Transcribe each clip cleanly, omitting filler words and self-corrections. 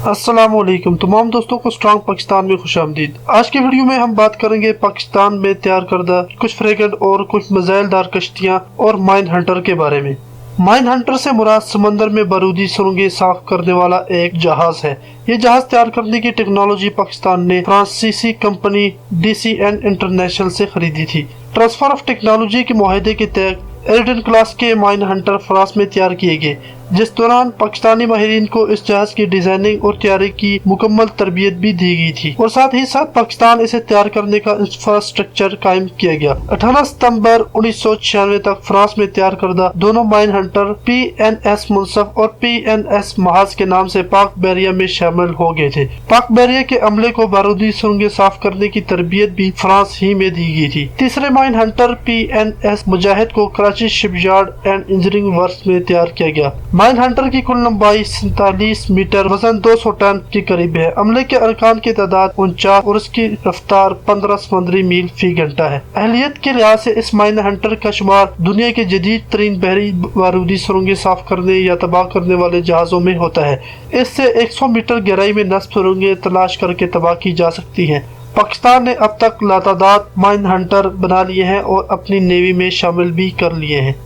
अस्सलाम वालेकुम तमाम दोस्तों को स्ट्रॉन्ग पाकिस्तान में खुश आमदीद। आज की वीडियो में हम बात करेंगे पाकिस्तान में तैयार करदा कुछ फ्रिगेट और कुछ मिसाइलदार कश्तियां और माइन हंटर के बारे में। माइन हंटर से मुराद समंदर में बारूदी सुरंगें साफ करने वाला एक जहाज है। ये जहाज तैयार करने की टेक्नोलॉजी पाकिस्तान ने फ्रांसीसी कंपनी DCN इंटरनेशनल से खरीदी थी। ट्रांसफर ऑफ टेक्नोलॉजी के मुआहदे के तहत एल्डन क्लास के माइन हंटर फ्रांस में तैयार किए गए, जिस दौरान पाकिस्तानी माहिरीन को इस जहाज की डिजाइनिंग और तैयारी की मुकम्मल तरबियत भी दी गई थी और साथ ही साथ पाकिस्तान इसे तैयार करने का इंफ्रास्ट्रक्चर कायम किया गया। 18 सितंबर 1996 तक फ्रांस में तैयार करदा दोनों माइन हंटर PNS मुनसफ और PNS महाज के नाम से पाक बहरिया में शामिल हो गए थे। पाक बहरिया के अमले को बारूदी सुरंगें साफ करने की तरबियत भी फ्रांस ही में दी गई थी। तीसरे माइन हंटर PNS मुजाहिद को Karachi shipyard and engineering works में तैयार किया गया। माइन हंटर की कुल लंबाई 47 मीटर, वजन 200 टन के करीब है। अमले के अरकान की तादाद 49 और उसकी रफ्तार 15 समुद्री मील फी घंटा है। अहलियत के लिहाज से इस माइन हंटर का शुमार दुनिया के जदीद तरीन बहरी बारूदी सुरंगें साफ करने या तबाह करने वाले जहाजों में होता है। इससे 100 मीटर गहराई में नस्ब सुरंगें तलाश करके तबाह की जा सकती हैं। पाकिस्तान ने अब तक लातादाद माइन हंटर बना लिए हैं और अपनी नेवी में शामिल भी कर लिए हैं।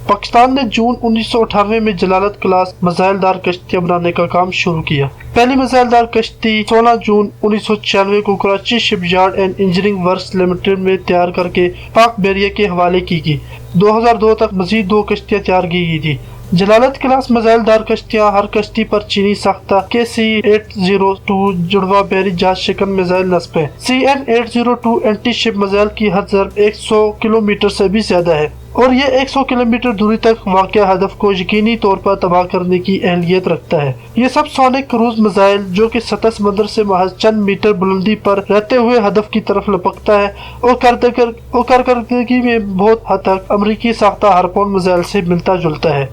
पाकिस्तान ने जून 1998 में जलालत क्लास मिसाइलदार कश्तियां बनाने का काम शुरू किया। पहली मिसाइलदार कश्ती 16 जून 1996 को Karachi shipyard and engineering works limited में तैयार करके पाक बहरिया के हवाले की गई। 2002 तक मजीद 2 कश्तियां तैयार की गई थी। जलालत क्लास मिसाइलदार कश्तियां हर कश्ती पर चीनी साख्ता KC-802 जुड़वा बहरी जहाज शिकन मिसाइल नस्ब है। CN-802 एंटी शिप मिसाइल की हद ज़रब 100 किलोमीटर से भी ज्यादा है और ये 100 किलोमीटर दूरी तक वाक़या हदफ को यकीनी तौर पर तबाह करने की अहलियत रखता है। ये सब सोनिक क्रूज मिसाइल जो कि सतह समंदर से महज चंद मीटर बुलंदी पर रहते हुए हदफ की तरफ लपकता है और कारकर्दगी में बहुत हद तक अमरीकी साख्ता हार्पून मिसाइल से मिलता जुलता है।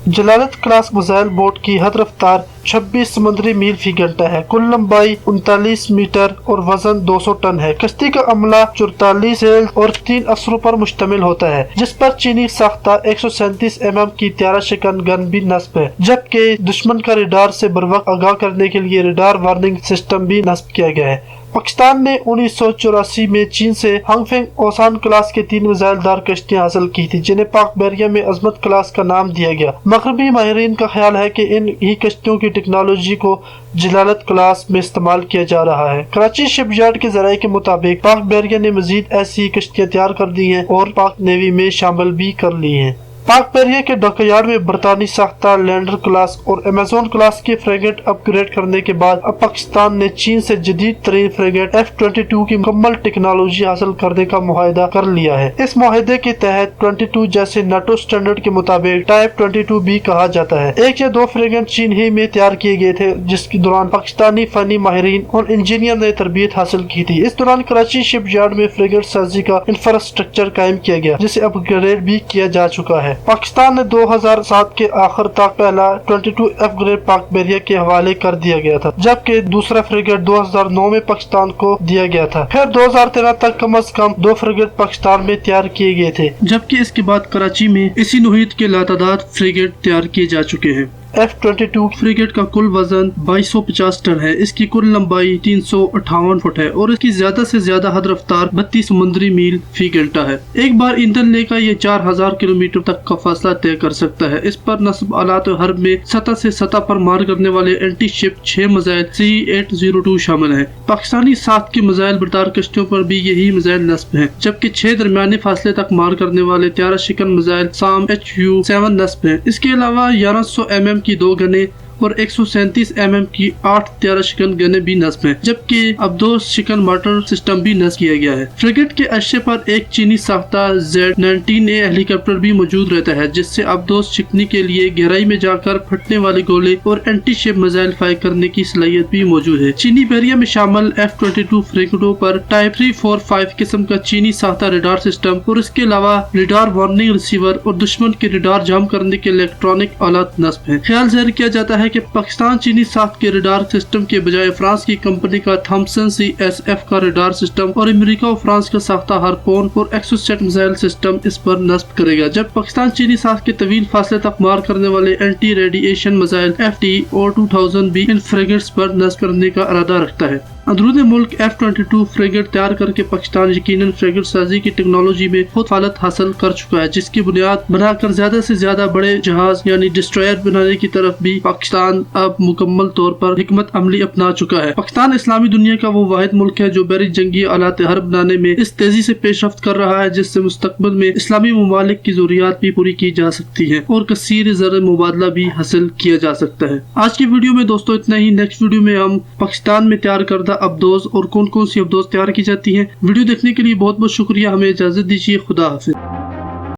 जलालत क्लास मिसाइल बोट की हद रफ्तार 26 समुद्री मील फी घंटा है। कुल लंबाई 39 मीटर और वजन 200 टन है। कश्ती का अमला 44 सेल और 3 अफसरों पर मुश्तमिल होता है, जिस पर चीनी साख्ता 137 mm की त्यारा शिकन गन भी नस्ब है, जबकि दुश्मन का रडार से बरवक्त आगाह करने के लिए रडार वार्निंग सिस्टम भी नस्ब किया गया है। पाकिस्तान ने 1984 में चीन से हांगफेंग ओसान क्लास के 3 मिसाइलदार कश्तियां हासिल की थी, जिन्हें पाक बहरिया में अजमत क्लास का नाम दिया गया। मगरबी माहिरीन का ख्याल है कि इन ही कश्तियों की टेक्नोलॉजी को जलालत क्लास में इस्तेमाल किया जा रहा है। कराची शिपयार्ड के जराये के मुताबिक पाक बहरिया ने मजीद ऐसी कश्तियां तैयार कर दी हैं और पाक नेवी में शामिल भी कर ली हैं। पाक बहरिया के डॉकयार्ड में बरतानी साख्ता लैंडर क्लास और अमेजोन क्लास के फ्रिगेट अपग्रेड करने के बाद अब पाकिस्तान ने चीन से जदीद तरीन फ्रिगेट F-22 की मुकम्मल टेक्नोलॉजी हासिल करने का मुआहदा कर लिया है। इस मुआहदे के तहत 22 जैसे नाटो स्टैंडर्ड के मुताबिक टाइप 22 भी कहा जाता है। 1 या 2 फ्रिगेट चीन ही में तैयार किए गए थे, जिसके दौरान पाकिस्तानी फनी माहिरीन और इंजीनियर ने तरबियत हासिल की थी। इस दौरान कराची शिपयार्ड में फ्रिगेट साजी का इंफ्रास्ट्रक्चर कायम किया गया, जिसे अपग्रेड भी किया जा चुका है। पाकिस्तान ने 2007 के आखिर तक पहला 22 अपग्रेड पाक बहरिया के हवाले कर दिया गया था, जबकि दूसरा फ्रिगेट 2009 में पाकिस्तान को दिया गया था। फिर 2013 तक कम से कम 2 फ्रिगेट पाकिस्तान में तैयार किए गए थे, जबकि इसके बाद कराची में इसी नोहियत के लातादाद फ्रिगेट तैयार किए जा चुके हैं। F-22 फ्रिगेट का कुल वजन 2250 टन है। इसकी कुल लंबाई 358 फुट है और इसकी ज्यादा से ज्यादा हद रफ्तार 32 समुद्री मील फी घंटा है। एक बार ईंधन लेकर ये 4000 किलोमीटर तक का फासला तय कर सकता है। इस पर नस्ब आलात हर्ब में सतह से सतह पर मार करने वाले एंटी शिप 6 मिसाइल C-802 शामिल है। पाकिस्तानी 7 की मिसाइल बरदार कश्तियों पर भी यही मिसाइल नस्ब है, जबकि 6 दरमियाने फासले तक मार करने वाले त्यारा शिकन मिसाइल साम HU-7 नस्ब है। इसके अलावा 1100 mm की 2 गने और 137 mm की 8 त्यारा शिकन गने भी नस्ब है, जबकि अब 2 शिकन मोटर सिस्टम भी नस्ब किया गया है। फ्रिगेट के अर्शे पर एक चीनी साख्ता Z-19A हेलीकॉप्टर भी मौजूद रहता है, जिससे अब 2 शिकनी के लिए गहराई में जाकर फटने वाले गोले और एंटी शिप मिसाइल फायर करने की सलाहियत भी मौजूद है। चीनी बहरिया में शामिल F-22 फ्रिगेटों पर टाइप 345 किस्म का चीनी साख्ता रडार सिस्टम और इसके अलावा रडार वार्निंग रिसीवर और दुश्मन के रडार जाम करने के इलेक्ट्रॉनिक आलात नस्ब है। ख्याल जाहिर किया जाता है कि पाकिस्तान चीनी साख्त के रडार सिस्टम के बजाय फ्रांस की कंपनी का थॉम्पसन CSF का रडार सिस्टम और अमेरिका और फ्रांस का साख्ता हार्पोन और एक्सोसेट मिसाइल सिस्टम इस पर नस्ब करेगा। जब पाकिस्तान चीनी साख्त के तवील फासले तक मार करने वाले एंटी रेडिएशन मिसाइल FT-2000 भी इन फ्रिगेट्स पर नस्ब करने का इरादा रखता है। अंदरूनी मुल्क F-22 फ्रिगेट तैयार करके पाकिस्तान यकीनन फ्रिगेट साजी की टेक्नोलॉजी में खुद फालत हासिल कर चुका है, जिसकी बुनियाद बनाकर ज्यादा से ज्यादा बड़े जहाज यानी डिस्ट्रॉयर बनाने की तरफ भी पाकिस्तान अब मुकम्मल तौर पर हिकमत अमली अपना चुका है। पाकिस्तान इस्लामी दुनिया का वो वाहिद मुल्क है जो बहरी जंगी आलात हर्ब बनाने में इस तेजी से पेशरफ्त कर रहा है जिससे मुस्तकबिल में इस्लामी ममालिक की जरूरियात भी पूरी की जा सकती है और कसीर ज़र मुबादला भी हासिल किया जा सकता है। आज की वीडियो में दोस्तों इतना ही। नेक्स्ट वीडियो में हम पाकिस्तान में तैयार करदा अबदोज और कौन कौन सी अबदोज तैयार की जाती हैं। वीडियो देखने के लिए बहुत बहुत शुक्रिया। हमें इजाजत दीजिए। खुदा हाफिज।